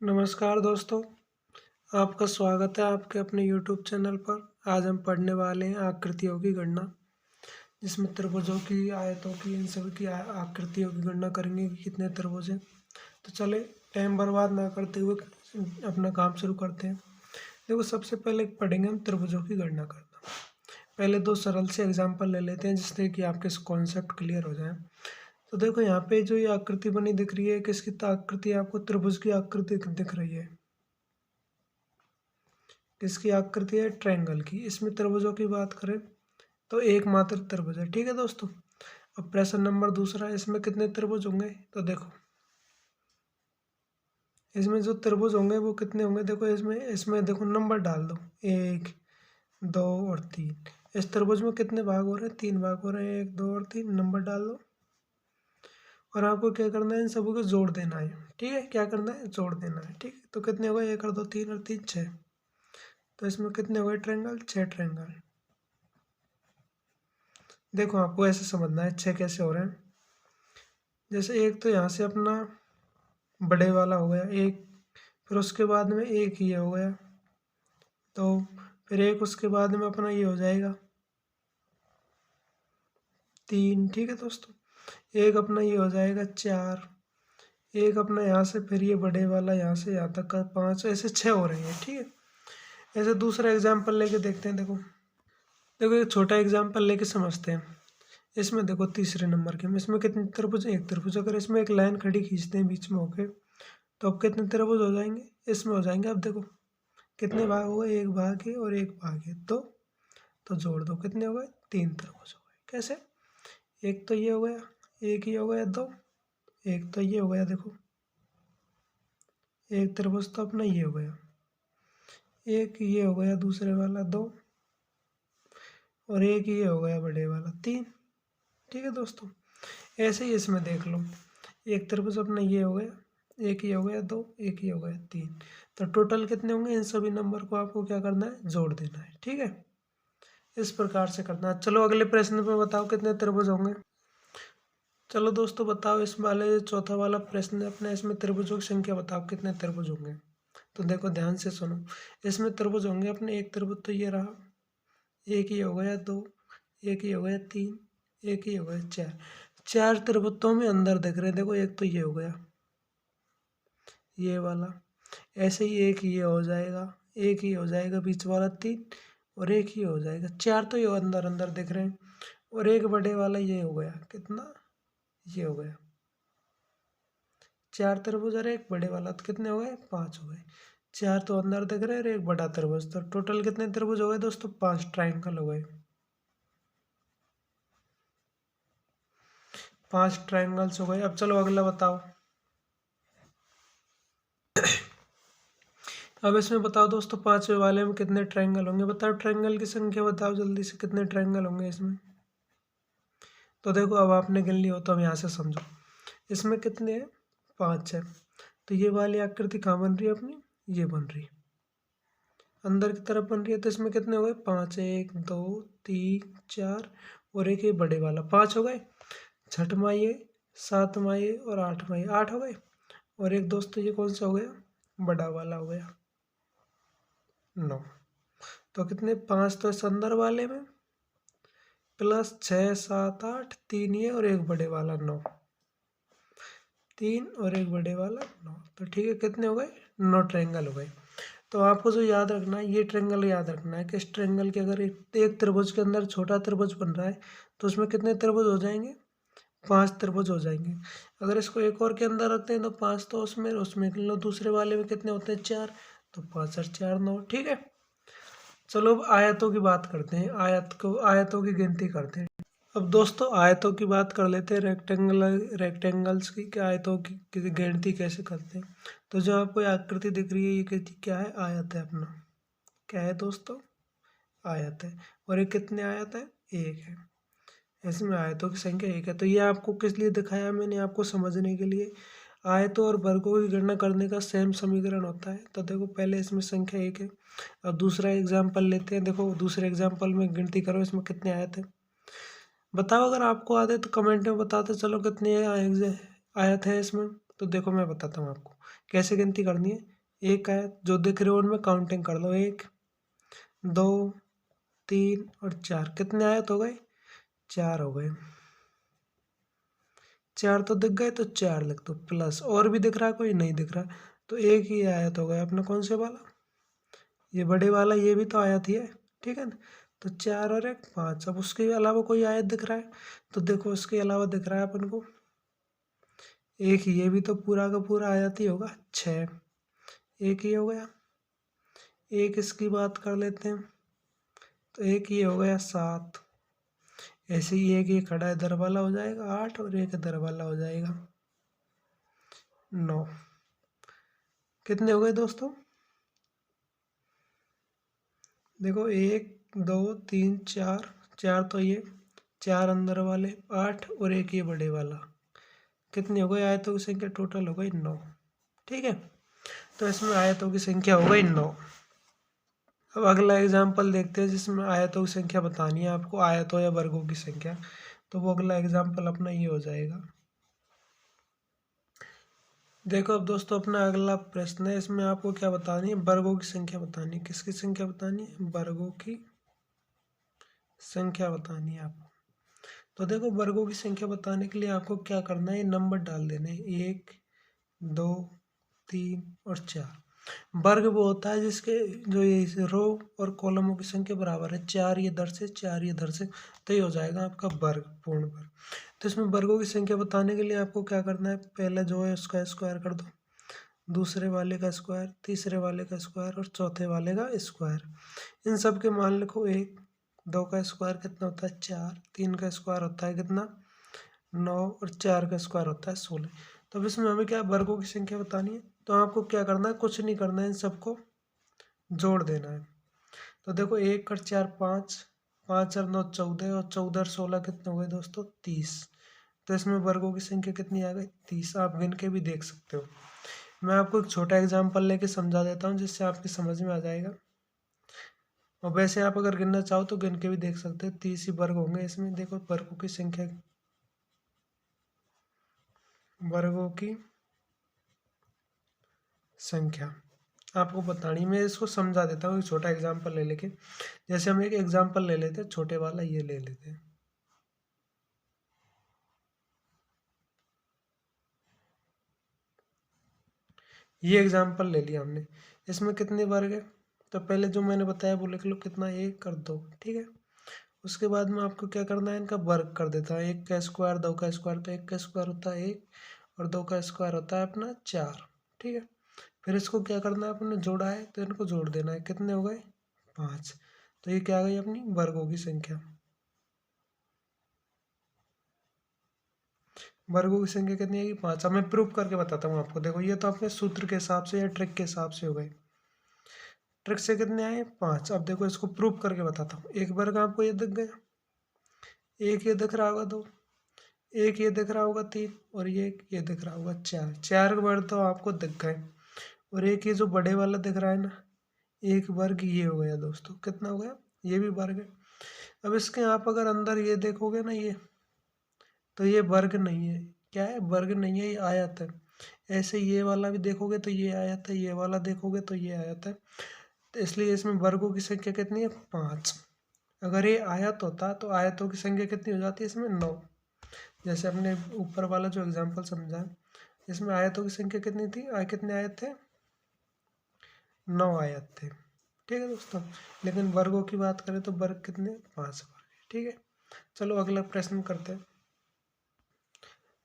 नमस्कार दोस्तों, आपका स्वागत है आपके अपने यूट्यूब चैनल पर। आज हम पढ़ने वाले हैं आकृतियों की गणना, जिसमें त्रिभुजों की, आयतों की, इन सभी की आकृतियों की गणना करेंगे कि कितने त्रिभुज हैं। तो चले टाइम बर्बाद ना करते हुए अपना काम शुरू करते हैं। देखो, सबसे पहले पढ़ेंगे हम त्रिभुजों की गणना करना। पहले दो सरल से एग्जाम्पल ले लेते हैं जिससे कि आपके कॉन्सेप्ट क्लियर हो जाए। तो देखो, यहाँ पे जो ये आकृति बनी दिख रही है, किसकी आकृति है? आपको त्रिभुज की आकृति दिख रही है। किसकी आकृति है? ट्रायंगल की। इसमें त्रिभुजों की बात करें तो एकमात्र त्रिभुज है। ठीक है दोस्तों। अब प्रश्न नंबर दूसरा, इसमें कितने त्रिभुज होंगे? तो देखो, इसमें जो त्रिभुज होंगे वो कितने होंगे? देखो, इसमें देखो, नंबर डाल दो, 1, 2 और 3। इस त्रिभुज में कितने भाग हो रहे हैं? 3 भाग हो रहे हैं, 1, 2 और 3। नंबर डाल दो और आपको क्या करना है? इन सभी को जोड़ देना है। ठीक है, क्या करना है? जोड़ देना है। ठीक है, तो कितने हो गए? 1 और 2 3 और 3 6। तो इसमें कितने हो गए ट्रायंगल? 6 ट्रायंगल। देखो, आपको ऐसे समझना है 6 कैसे हो रहे हैं। जैसे एक तो यहाँ से अपना बड़े वाला हो गया एक, फिर उसके बाद में एक ये हो गया, तो फिर एक उसके बाद में अपना ये हो जाएगा 3। ठीक है दोस्तों, एक अपना ये हो जाएगा 4, एक अपना यहाँ से, फिर ये बड़े वाला यहाँ से यहाँ तक का 5। ऐसे 6 हो रहे हैं। ठीक है, ऐसे दूसरा एग्जाम्पल लेके देखते हैं। देखो देखो, एक छोटा एग्जाम्पल लेके समझते हैं। इसमें देखो, तीसरे नंबर के में इसमें कितने त्रिभुज? एक त्रिभुज। अगर इसमें एक लाइन खड़ी खींचते हैं बीच में होके, तो अब कितने त्रिभुज हो जाएंगे? इसमें हो जाएंगे। अब देखो, कितने भाग हो गए? एक भाग है और एक भाग है, तो जोड़ दो, कितने हो गए? 3 त्रिभुज हो गए। कैसे? एक तो ये हो गया, एक ये हो गया 2, एक तो ये हो गया। देखो, एक त्रिभुज तो अपना ये हो गया, एक ये हो गया दूसरे वाला 2, और एक ये हो गया बड़े वाला 3। ठीक है दोस्तों, ऐसे ही इसमें देख लो, एक त्रिभुज अपना ये हो गया, एक ये हो गया 2, एक ये हो गया 3। तो टोटल कितने होंगे? इन सभी नंबर को आपको क्या करना है? जोड़ देना है। ठीक है, इस प्रकार से करना है। चलो अगले प्रश्न पे बताओ कितने त्रिभुज होंगे। चलो दोस्तों, बताओ इस वाले चौथा वाला प्रश्न है अपना, इसमें त्रिभुजों की संख्या बताओ कितने त्रिभुज होंगे। तो देखो, ध्यान से सुनो। इसमें त्रिभुज होंगे अपने, एक त्रिभुज तो ये रहा, एक ही हो गया 2, एक ही हो गया 3, एक ही हो गया 4। 4 त्रिभुज तो हमें अंदर दिख रहे हैं। देखो, एक तो ये हो गया ये वाला, ऐसे ही एक ये हो जाएगा, एक ही हो जाएगा बीच वाला 3, और एक ही हो जाएगा 4। तो ये अंदर अंदर दिख रहे हैं, और एक बड़े वाला ये हो गया, कितना? ये हो गया 4 त्रिभुज, और एक बड़े वाला, तो कितने हो गए? 5 हो गए। 4 तो अंदर दिख रहे हैं और एक बड़ा त्रिभुज, तो टोटल कितने त्रिभुज हो गए दोस्तों? 5 ट्रायंगल हो गए। 5 ट्रायंगल्स हो गए। अब चलो अगला बताओ। अब इसमें बताओ दोस्तों, 5वें वाले में कितने ट्रायंगल होंगे? बताओ, ट्रायंगल की संख्या बताओ जल्दी से, कितने ट्रायंगल होंगे इसमें। तो देखो, अब आपने गिन लिया हो तो अब यहाँ से समझो, इसमें कितने हैं? 5 है। तो ये वाली आकृति कहाँ बन रही है अपनी? ये बन रही है, अंदर की तरफ बन रही है। तो इसमें कितने हो गए? 5। 1 2 3 4, और एक ये बड़े वाला 5 हो गए। छठवां ये, सातवां ये और आठवां ये 8 हो गए। और एक दोस्तों ये कौन सा हो गया? बड़ा वाला हो गया 9। तो कितने? 5 तो इस अंदर वाले में, प्लस 6 7 8, 3 ये और एक बड़े वाला 9, 3 और एक बड़े वाला 9। तो ठीक है, कितने हो गए? 9 ट्रायंगल हो गए। तो आपको जो याद रखना है, ये ट्रायंगल याद रखना है कि इस ट्रायंगल के अगर एक त्रिभुज के अंदर छोटा त्रिभुज बन रहा है तो उसमें कितने त्रिभुज हो जाएंगे? 5 त्रिभुज हो जाएंगे। अगर इसको एक और के अंदर रखते हैं तो 5 तो उसमें उसमें लो, दूसरे वाले में कितने होते हैं? 4। तो 5 और 4 9। ठीक है, चलो अब आयतों की बात करते हैं। आयतों की गिनती करते हैं। अब दोस्तों, आयतों की बात कर लेते हैं। रेक्टेंगल्स की आयतों की गिनती कैसे करते हैं। तो जो आपको ये आकृति दिख रही है, ये क्या है? आयत है अपना। क्या है दोस्तों? आयत है। और ये कितने आयत है? एक है। इसमें आयतों की संख्या एक है। तो ये आपको किस लिए दिखाया मैंने? आपको समझने के लिए। आयतों और वर्गों की गणना करने का सेम समीकरण होता है। तो देखो, पहले इसमें संख्या एक है। अब दूसरा एग्जाम्पल लेते हैं। देखो, दूसरे एग्जाम्पल में गिनती करो, इसमें कितने आयत है बताओ। अगर आपको आते तो कमेंट में बताते चलो कितने आयत है इसमें। तो देखो, मैं बताता हूँ आपको कैसे गिनती करनी है। एक आयत जो दिख रहे हो उनमें काउंटिंग कर लो, 1 2 3 और 4। कितने आयत हो गए? 4 हो गए। 4 तो दिख गए तो 4 लिख दो प्लस, और भी दिख रहा है कोई? नहीं दिख रहा, तो एक ही आयत हो गया अपना। कौन से वाला? ये बड़े वाला, ये भी तो आयत ही है, ठीक है ना। तो 4 और 1 5। अब उसके अलावा कोई आयत दिख रहा है? तो देखो उसके अलावा दिख रहा है अपन को एक, ये भी तो पूरा का पूरा आयत ही होगा, 6। एक ही हो गया। एक इसकी बात कर लेते हैं, तो एक ये हो गया 7। ऐसे ही एक ये खड़ा इधर वाला हो जाएगा 8, और एक इधर वाला हो जाएगा 9। कितने हो गए दोस्तों? देखो 1 2 3 4, 4 तो ये, 4 अंदर वाले 8, और एक ये बड़े वाला। कितनी हो गई आयतों की संख्या? टोटल हो गई 9। ठीक है, तो इसमें आयतों की संख्या हो गई 9। अब अगला एग्जाम्पल देखते हैं जिसमें आयतों की संख्या बतानी है आपको, आयतों या वर्गों की संख्या। तो वो अगला एग्जाम्पल अपना ये हो जाएगा। देखो अब दोस्तों अपना अगला प्रश्न है, इसमें आपको क्या बतानी है? वर्गों की संख्या बतानी है। किसकी संख्या बतानी है? वर्गों की संख्या बतानी है आपको। तो देखो वर्गों की संख्या बताने के लिए आपको क्या करना है? नंबर डाल देने, 1 2 3 और 4। वर्ग वो होता है जिसके जो ये रो और कॉलमों की संख्या बराबर है, 4 ये इधर से 4 ये इधर से, तो ये हो जाएगा आपका वर्ग, पूर्ण वर्ग। तो इसमें वर्गों की संख्या बताने के लिए आपको क्या करना है? पहले जो है उसका स्क्वायर कर दो, दूसरे वाले का स्क्वायर, तीसरे वाले का स्क्वायर और चौथे वाले का स्क्वायर। इन सब के मान लिखो। 1 2 का स्क्वायर कितना होता है? 4। 3 का स्क्वायर होता है कितना? 9। और 4 का स्क्वायर होता है 16। तो अब इसमें हमें क्या वर्गों की संख्या बतानी है, तो आपको क्या करना है? कुछ नहीं करना है, इन सबको जोड़ देना है। तो देखो 1 और 4 5, 5 और 9 14, और 14 और 16 कितने हो गए दोस्तों? 30। तो इसमें वर्गों की संख्या कितनी आ गई? 30। आप गिन के भी देख सकते हो। मैं आपको एक छोटा एग्जाम्पल लेके समझा देता हूँ जिससे आपकी समझ में आ जाएगा। और वैसे आप अगर गिनना चाहो तो गिन के भी देख सकते हो, 30 ही वर्ग होंगे इसमें। देखो वर्गों की संख्या, वर्गों की संख्या आपको बतानी। मैं इसको समझा देता हूँ एक छोटा एग्जाम्पल ले लेके। जैसे हम एक एग्जाम्पल ले लेते हैं, छोटे वाला ये ले लेते हैं। ये एग्जाम्पल ले लिया हमने, इसमें कितने वर्ग है? तो पहले जो मैंने बताया वो लिख लो, कितना? 1 और 2। ठीक है, उसके बाद में आपको क्या करना है? इनका वर्ग कर देता है। 1 का स्क्वायर, 2 का स्क्वायर, तो 1 का स्क्वायर होता है 1, और 2 का स्क्वायर होता है अपना 4। ठीक है, फिर इसको क्या करना है? अपने जोड़ा है तो इनको जोड़ देना है। कितने हो गए? 5। तो ये क्या आ गई? अपनी वर्गों की संख्या। वर्गों की संख्या कितनी आएगी? 5। अब मैं प्रूफ करके बताता हूँ आपको। देखो ये तो अपने सूत्र के हिसाब से या ट्रिक के हिसाब से हो गए। ट्रिक से कितने आए? 5। अब देखो इसको प्रूफ करके बताता हूँ। एक वर्ग आपको ये दिख गया, एक ये दिख रहा होगा 2, एक ये दिख रहा होगा 3, और ये दिख रहा होगा 4। 4 वर्ग तो आपको दिख गए। और एक ये जो बड़े वाला दिख रहा है ना, एक वर्ग ये हो गया दोस्तों। कितना हो गया? ये भी वर्ग है। अब इसके आप अगर अंदर ये देखोगे ना, ये तो ये वर्ग नहीं है। क्या है? वर्ग नहीं है, ये आयत है। ऐसे ये वाला भी देखोगे तो ये आयत है, ये वाला देखोगे तो ये आयत है। तो इसलिए इसमें वर्गों की संख्या कितनी है? 5। अगर ये आयत होता तो आयतों की संख्या कितनी हो जाती है? इसमें 9। जैसे अपने ऊपर वाला जो एग्जाम्पल समझा है, इसमें आयतों की संख्या कितनी थी? कितने आयत थे? 9 आयत थे। ठीक है दोस्तों, लेकिन वर्गों की बात करें तो वर्ग कितने? 5 वर्ग। ठीक है, चलो अगला प्रश्न करते हैं।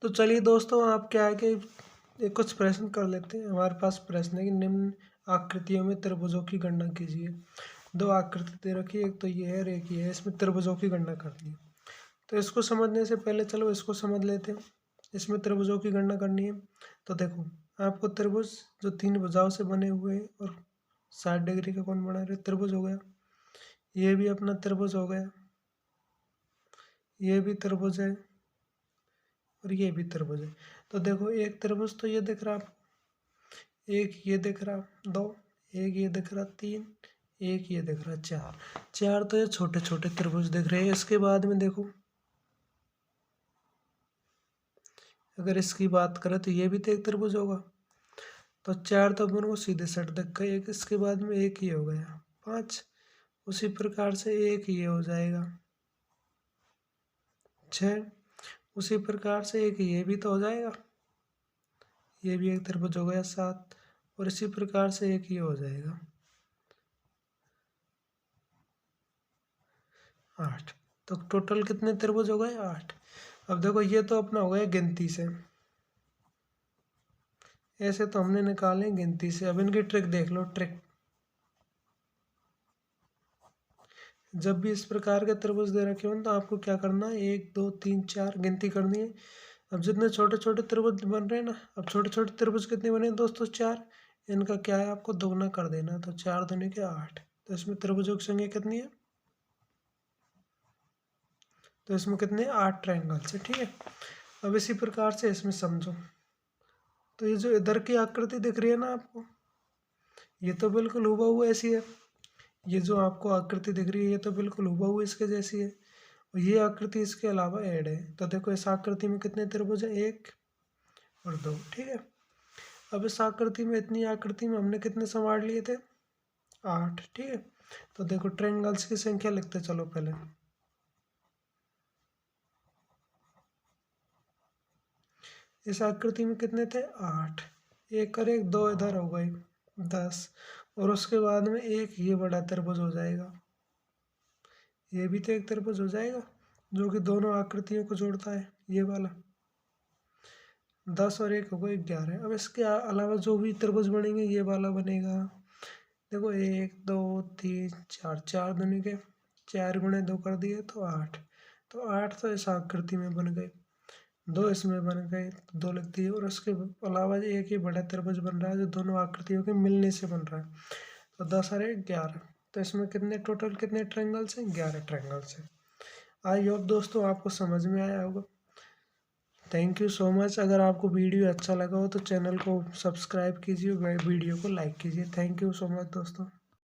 तो चलिए दोस्तों, आप क्या है कि कुछ प्रश्न कर लेते हैं। हमारे पास प्रश्न है कि निम्न आकृतियों में त्रिभुजों की गणना कीजिए। 2 आकृति दे रखी है, एक तो ये है और एक ये है। इसमें त्रिभुजों की गणना करनी है। तो इसको समझने से पहले चलो इसको समझ लेते हैं। इसमें त्रिभुजों की गणना करनी है। तो देखो आपको त्रिभुज जो 3 भुजाओं से बने हुए हैं और 60 डिग्री का कोण बना रहे, त्रिभुज हो गया। ये भी अपना त्रिभुज हो गया, ये भी त्रिभुज है, और ये भी त्रिभुज है। तो देखो एक त्रिभुज तो ये दिख रहा, एक ये दिख रहा 2, एक ये दिख रहा 3, एक ये दिख रहा 4। 4 तो ये छोटे छोटे त्रिभुज दिख रहे हैं। इसके बाद में देखो अगर इसकी बात करें तो ये भी तो एक त्रिभुज होगा। तो 4 तो अपन को सीधे सेट दिख गए, एक इसके बाद में एक ये हो गया 5। उसी प्रकार से एक ये हो जाएगा 6। उसी प्रकार से एक ये भी तो हो जाएगा, ये भी एक त्रिभुज हो गया 7। और इसी प्रकार से एक ये हो जाएगा 8। तो टोटल कितने त्रिभुज हो गए 8। अब देखो ये तो अपना हो गया गिनती से, ऐसे तो हमने निकाले गिनती से। अब इनकी ट्रिक देख लो। ट्रिक, जब भी इस प्रकार के त्रिभुज दे रखे हो तो आपको क्या करना है, 1 2 3 4 गिनती करनी है। अब जितने छोटे छोटे त्रिभुज बन रहे हैं ना, अब छोटे छोटे त्रिभुज कितने बने दोस्तों 4। इनका क्या है, आपको दोगुना कर देना। तो 4 दूनी के 8। तो इसमें त्रिभुजों की संख्या कितनी है, तो इसमें कितने 8 ट्रायंगल्स है। ठीक है, अब इसी प्रकार से इसमें समझो। तो ये जो इधर की आकृति दिख रही है ना आपको, ये तो बिल्कुल हूबहू ऐसी है। ये जो आपको आकृति दिख रही है ये तो बिल्कुल हूबहू इसके जैसी है। और ये आकृति इसके अलावा ऐड है। तो देखो इस आकृति में कितने त्रिभुज है, 1 और 2। ठीक है, अब इस आकृति में, इतनी आकृति में हमने कितने संवार लिए थे, 8। ठीक है, तो देखो ट्रायंगल्स की संख्या लिखते चलो पहले। इस आकृति में कितने थे, 8। 1 और 1 2 इधर हो गए 10। और उसके बाद में एक ये बड़ा त्रिभुज हो जाएगा, ये भी तो एक त्रिभुज हो जाएगा जो कि दोनों आकृतियों को जोड़ता है, ये वाला। 10 और 1 हो गए 11। अब इसके अलावा जो भी त्रिभुज बनेंगे, ये वाला बनेगा। देखो 1 2 3 4, 4 दूनी के 4 गुणे 2 कर दिए तो 8। तो 8 तो इस आकृति में बन गए, 2 इसमें बन गए, 2 लिख दिए। और उसके अलावा एक ही बड़ा त्रिभुज बन रहा है जो दोनों आकृतियों के मिलने से बन रहा है। तो 10 और 1 11। तो इसमें कितने टोटल कितने ट्रायंगल्स हैं, 11 ट्रायंगल्स हैं। आई होप दोस्तों आपको समझ में आया होगा। Thank you so much. अगर आपको वीडियो अच्छा लगा हो तो चैनल को सब्सक्राइब कीजिए, वीडियो को लाइक कीजिए। थैंक यू सो मच दोस्तों।